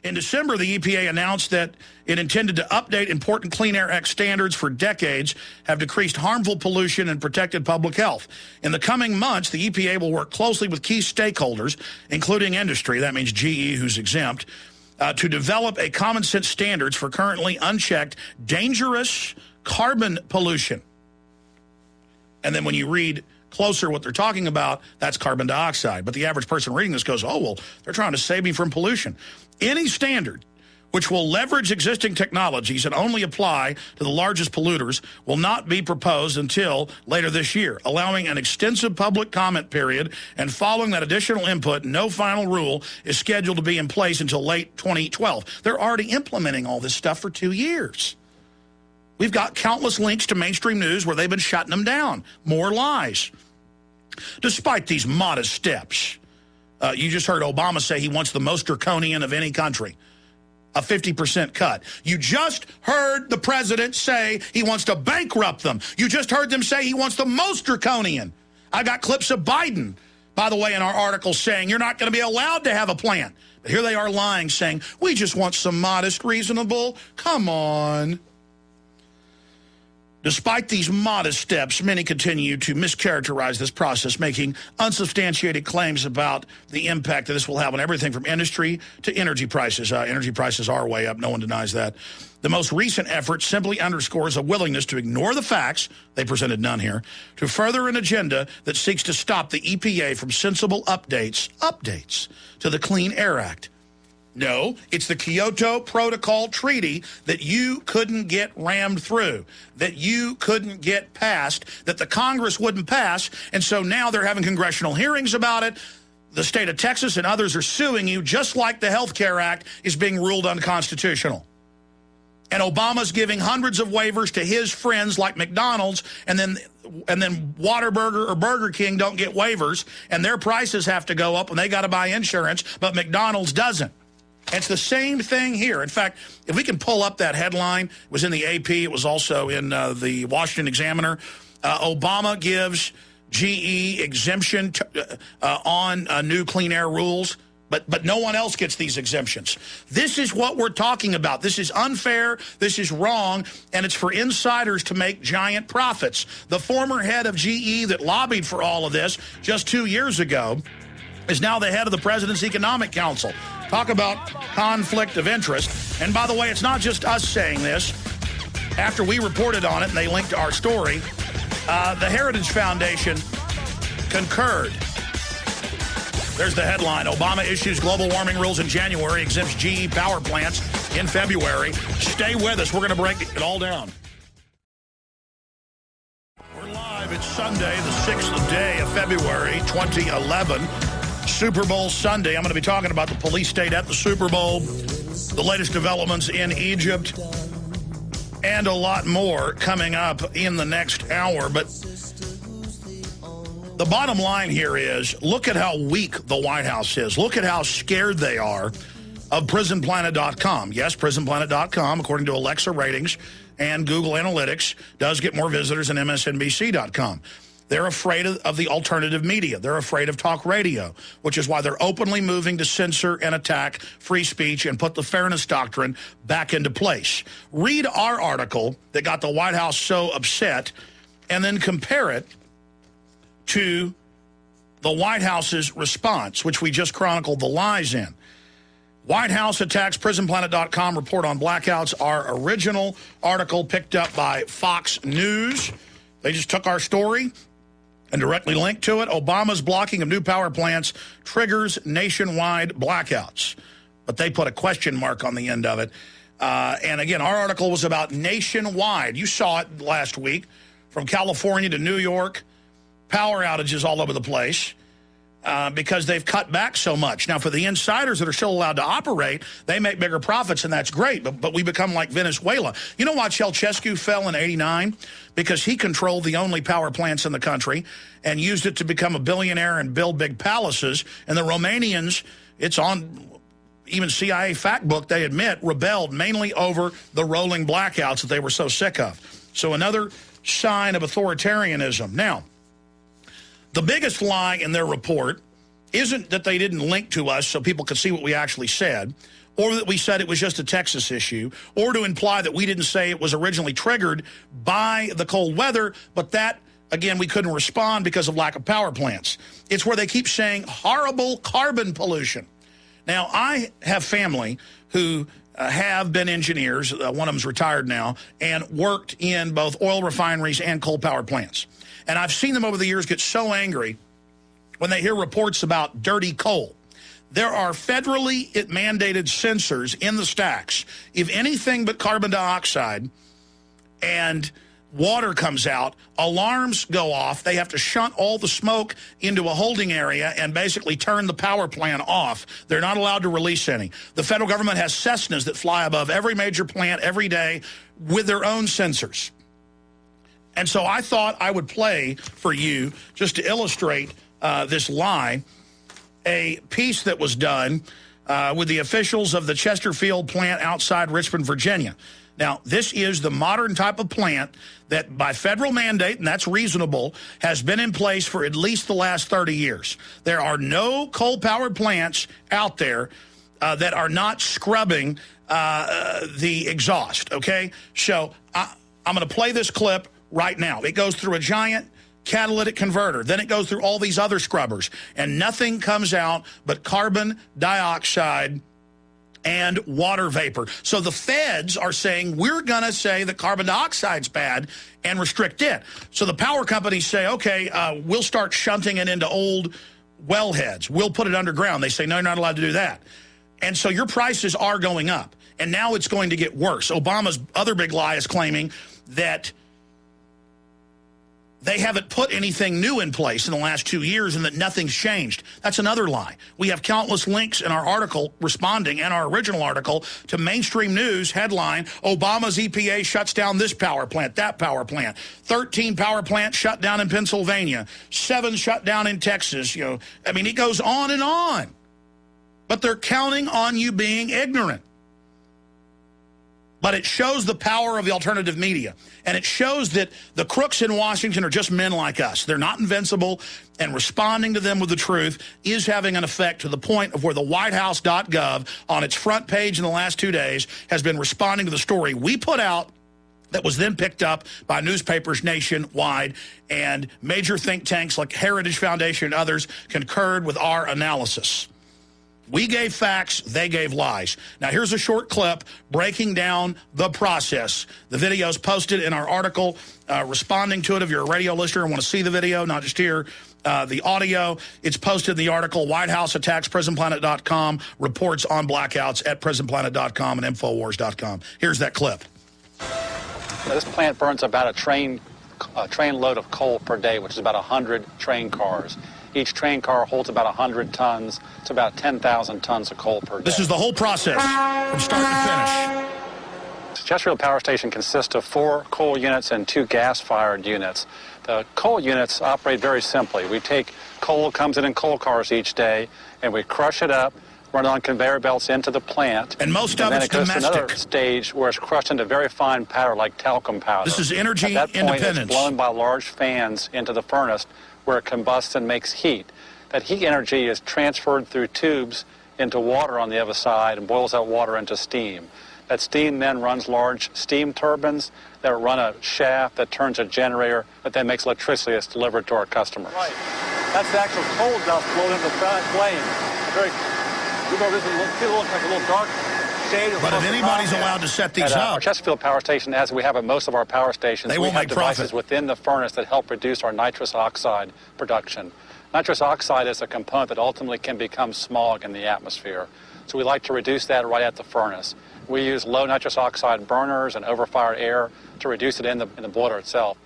In December, the EPA announced that it intended to update important Clean Air Act standards for decades, have decreased harmful pollution, and protected public health. In the coming months, the EPA will work closely with key stakeholders, including industry, that means GE, who's exempt, to develop a common sense standards for currently unchecked, dangerous carbon pollution. And then when you read closer what they're talking about, that's carbon dioxide. But the average person reading this goes, oh, well, they're trying to save me from pollution. Any standard which will leverage existing technologies and only apply to the largest polluters will not be proposed until later this year, allowing an extensive public comment period, and following that additional input, no final rule is scheduled to be in place until late 2012. They're already implementing all this stuff for 2 years. We've got countless links to mainstream news where they've been shutting them down. More lies. Despite these modest steps, you just heard Obama say he wants the most draconian of any country, a 50% cut. You just heard the president say he wants to bankrupt them. You just heard them say he wants the most draconian. I got clips of Biden, by the way, in our article saying you're not going to be allowed to have a plan. But here they are lying, saying we just want some modest, reasonable. Come on. Despite these modest steps, many continue to mischaracterize this process, making unsubstantiated claims about the impact that this will have on everything from industry to energy prices. Energy prices are way up. No one denies that. The most recent effort simply underscores a willingness to ignore the facts, they presented none here, to further an agenda that seeks to stop the EPA from sensible updates to the Clean Air Act. No, it's the Kyoto Protocol Treaty that you couldn't get rammed through, that you couldn't get passed, that the Congress wouldn't pass, and so now they're having congressional hearings about it. The state of Texas and others are suing you, just like the Health Care Act is being ruled unconstitutional. And Obama's giving hundreds of waivers to his friends like McDonald's, and then Whataburger or Burger King don't get waivers, and their prices have to go up, and they got to buy insurance, but McDonald's doesn't. It's the same thing here. In fact, if we can pull up that headline, it was in the AP, it was also in the Washington Examiner. Obama gives GE exemption on new clean air rules, but no one else gets these exemptions. This is what we're talking about. This is unfair, this is wrong, and it's for insiders to make giant profits. The former head of GE that lobbied for all of this just 2 years ago is now the head of the President's Economic Council. Talk about conflict of interest. And by the way, it's not just us saying this. After we reported on it and they linked to our story, the Heritage Foundation concurred. There's the headline. Obama issues global warming rules in January, exempts GE power plants in February. Stay with us. We're going to break it all down. We're live. It's Sunday, the 6th day of February, 2011. Super Bowl Sunday. I'm going to be talking about the police state at the Super Bowl, the latest developments in Egypt, and a lot more coming up in the next hour. But the bottom line here is, look at how weak the White House is. Look at how scared they are of PrisonPlanet.com. Yes, PrisonPlanet.com, according to Alexa ratings and Google Analytics, does get more visitors than MSNBC.com. They're afraid of the alternative media. They're afraid of talk radio, which is why they're openly moving to censor and attack free speech and put the fairness doctrine back into place. Read our article that got the White House so upset, and then compare it to the White House's response, which we just chronicled the lies in. White House attacks PrisonPlanet.com report on blackouts. Our original article picked up by Fox News. They just took our story and directly linked to it. Obama's blocking of new power plants triggers nationwide blackouts. But they put a question mark on the end of it. And again, our article was about nationwide. You saw it last week, from California to New York, power outages all over the place because they've cut back so much. Now, for the insiders that are still allowed to operate, they make bigger profits, and that's great. But we become like Venezuela. You know why Ceausescu fell in '89? Because he controlled the only power plants in the country and used it to become a billionaire and build big palaces. And the Romanians, it's on even CIA fact book, they admit, rebelled mainly over the rolling blackouts that they were so sick of. So another sign of authoritarianism. Now, the biggest lie in their report isn't that they didn't link to us so people could see what we actually said, or that we said it was just a Texas issue, or to imply that we didn't say it was originally triggered by the cold weather, but that, again, we couldn't respond because of lack of power plants. It's where they keep saying horrible carbon pollution. Now, I have family who have been engineers, one of them's retired now, and worked in both oil refineries and coal power plants. And I've seen them over the years get so angry when they hear reports about dirty coal. There are federally mandated sensors in the stacks. If anything but carbon dioxide and water comes out, alarms go off. They have to shunt all the smoke into a holding area and basically turn the power plant off. They're not allowed to release any. The federal government has Cessnas that fly above every major plant every day with their own sensors. And so I thought I would play for you, just to illustrate this lie, a piece that was done with the officials of the Chesterfield plant outside Richmond, Virginia. Now, this is the modern type of plant that by federal mandate, and that's reasonable, has been in place for at least the last 30 years. There are no coal-powered plants out there that are not scrubbing the exhaust, okay? So I'm going to play this clip right now. It goes through a giant catalytic converter. Then it goes through all these other scrubbers, and nothing comes out but carbon dioxide and water vapor. So the feds are saying, we're going to say that carbon dioxide's bad and restrict it. So the power companies say, okay, we'll start shunting it into old wellheads. We'll put it underground. They say, no, you're not allowed to do that. And so your prices are going up. And now it's going to get worse. Obama's other big lie is claiming that they haven't put anything new in place in the last 2 years and that nothing's changed. That's another lie. We have countless links in our article responding, and our original article, to mainstream news headline, Obama's EPA shuts down this power plant, that power plant. 13 power plants shut down in Pennsylvania. 7 shut down in Texas. You know, I mean, it goes on and on. But they're counting on you being ignorant. But it shows the power of the alternative media. And it shows that the crooks in Washington are just men like us. They're not invincible, and responding to them with the truth is having an effect, to the point of where the WhiteHouse.gov on its front page in the last 2 days has been responding to the story we put out that was then picked up by newspapers nationwide, and major think tanks like Heritage Foundation and others concurred with our analysis. We gave facts, they gave lies. Now, here's a short clip breaking down the process. The video's posted in our article, responding to it. If you're a radio listener and want to see the video, not just hear the audio, it's posted in the article. White House attacks PrisonPlanet.com, reports on blackouts at PrisonPlanet.com and Infowars.com. Here's that clip. Now, this plant burns about a train load of coal per day, which is about 100 train cars. Each train car holds about 100 tons. It's about 10,000 tons of coal per day. This is the whole process from start to finish. Chesterfield Power Station consists of 4 coal units and 2 gas-fired units. The coal units operate very simply. We take coal, comes in coal cars each day, and we crush it up, run it on conveyor belts into the plant. And most of it's domestic. And then it goes to another stage where it's crushed into very fine powder like talcum powder. This is energy independence. At that point, it's blown by large fans into the furnace where it combusts and makes heat. That heat energy is transferred through tubes into water on the other side and boils that water into steam. That steam then runs large steam turbines that run a shaft that turns a generator that then makes electricity that's delivered to our customers. Right. That's the actual coal dust blown into the flame. It looks like a little dark shade of. But if anybody's allowed to set these up. Our Chesterfield Power Station, as we have at most of our power stations, they we won't have make devices profit within the furnace that help reduce our nitrous oxide production. Nitrous oxide is a component that ultimately can become smog in the atmosphere. So we like to reduce that right at the furnace. We use low nitrous oxide burners and overfired air to reduce it in the boiler itself.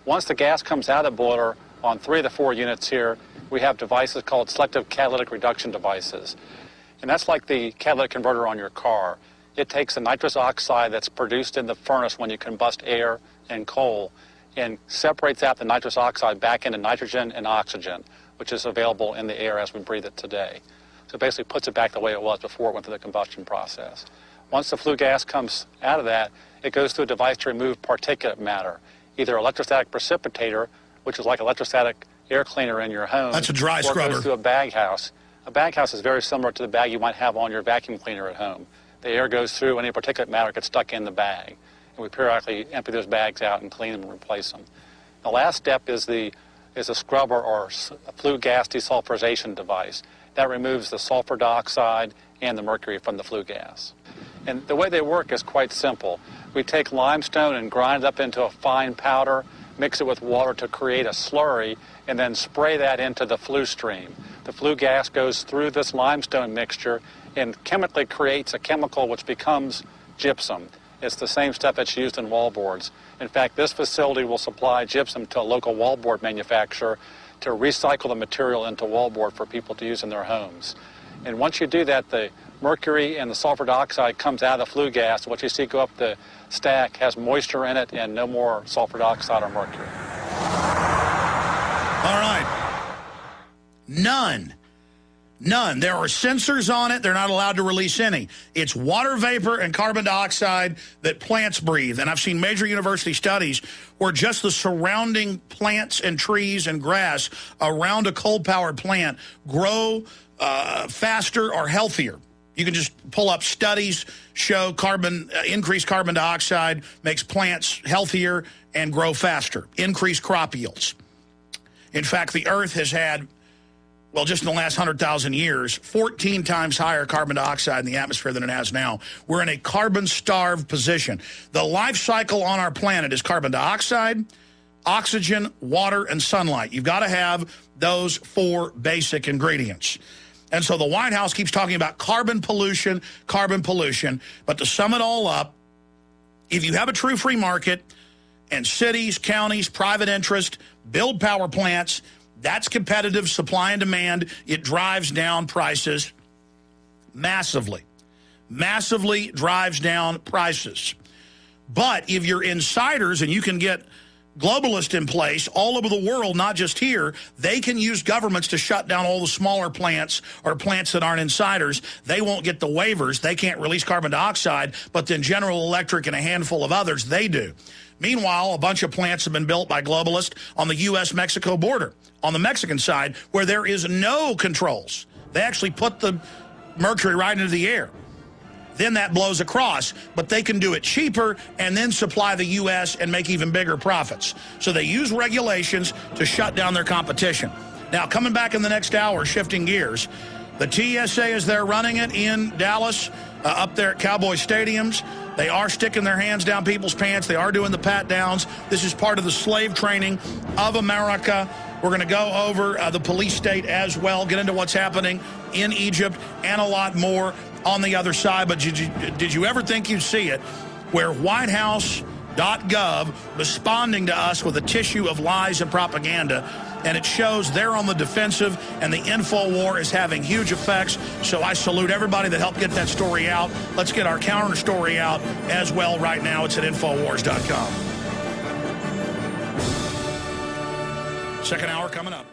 Once the gas comes out of the boiler, on 3 of the 4 units here, we have devices called selective catalytic reduction devices. And that's like the catalytic converter on your car. It takes the nitrous oxide that's produced in the furnace when you combust air and coal and separates out the nitrous oxide back into nitrogen and oxygen, which is available in the air as we breathe it today. So it basically puts it back the way it was before it went through the combustion process. Once the flue gas comes out of that, it goes through a device to remove particulate matter, either electrostatic precipitator, which is like electrostatic air cleaner in your home. That's a dry scrubber. Or it goes through a bag house. A baghouse is very similar to the bag you might have on your vacuum cleaner at home. The air goes through, any particulate matter gets stuck in the bag. And we periodically empty those bags out and clean them and replace them. The last step is a scrubber or a flue gas desulfurization device. That removes the sulfur dioxide and the mercury from the flue gas. And the way they work is quite simple. We take limestone and grind it up into a fine powder, mix it with water to create a slurry, and then spray that into the flue stream. The flue gas goes through this limestone mixture and chemically creates a chemical which becomes gypsum. It's the same stuff that's used in wallboards. In fact, this facility will supply gypsum to a local wallboard manufacturer to recycle the material into wallboard for people to use in their homes. And once you do that, the mercury and the sulfur dioxide comes out of the flue gas. What you see go up the stack has moisture in it and no more sulfur dioxide or mercury. All right. None. There are sensors on it. They're not allowed to release any. It's water vapor and carbon dioxide that plants breathe. And I've seen major university studies where just the surrounding plants and trees and grass around a coal-powered plant grow faster or healthier. You can just pull up studies, show increased carbon dioxide makes plants healthier and grow faster, increased crop yields. In fact, the Earth has had, well, just in the last 100,000 years, 14 times higher carbon dioxide in the atmosphere than it has now. We're in a carbon-starved position. The life cycle on our planet is carbon dioxide, oxygen, water, and sunlight. You've got to have those 4 basic ingredients. And so the White House keeps talking about carbon pollution. But to sum it all up, if you have a true free market and cities, counties, private interest build power plants, that's competitive supply and demand. It drives down prices massively. Massively drives down prices. But if you're insiders and you can get globalists in place all over the world, not just here, they can use governments to shut down all the smaller plants or plants that aren't insiders. They won't get the waivers. They can't release carbon dioxide, but then General Electric and a handful of others, they do. Meanwhile, a bunch of plants have been built by globalists on the U.S.-Mexico border, on the Mexican side, where there is no controls. They actually put the mercury right into the air. Then that blows across, but they can do it cheaper and then supply the U.S. and make even bigger profits. So they use regulations to shut down their competition. Now, coming back in the next hour, shifting gears, the TSA is there running it in Dallas, up there at Cowboy Stadiums. They are sticking their hands down people's pants. They are doing the pat-downs. This is part of the slave training of America. We're going to go over the police state as well, get into what's happening in Egypt, and a lot more on the other side. But did you ever think you'd see it where WhiteHouse.gov responding to us with a tissue of lies and propaganda, and it shows they're on the defensive and the info war is having huge effects. So I salute everybody that helped get that story out. Let's get our counter story out as well right now. It's at Infowars.com. Second hour coming up.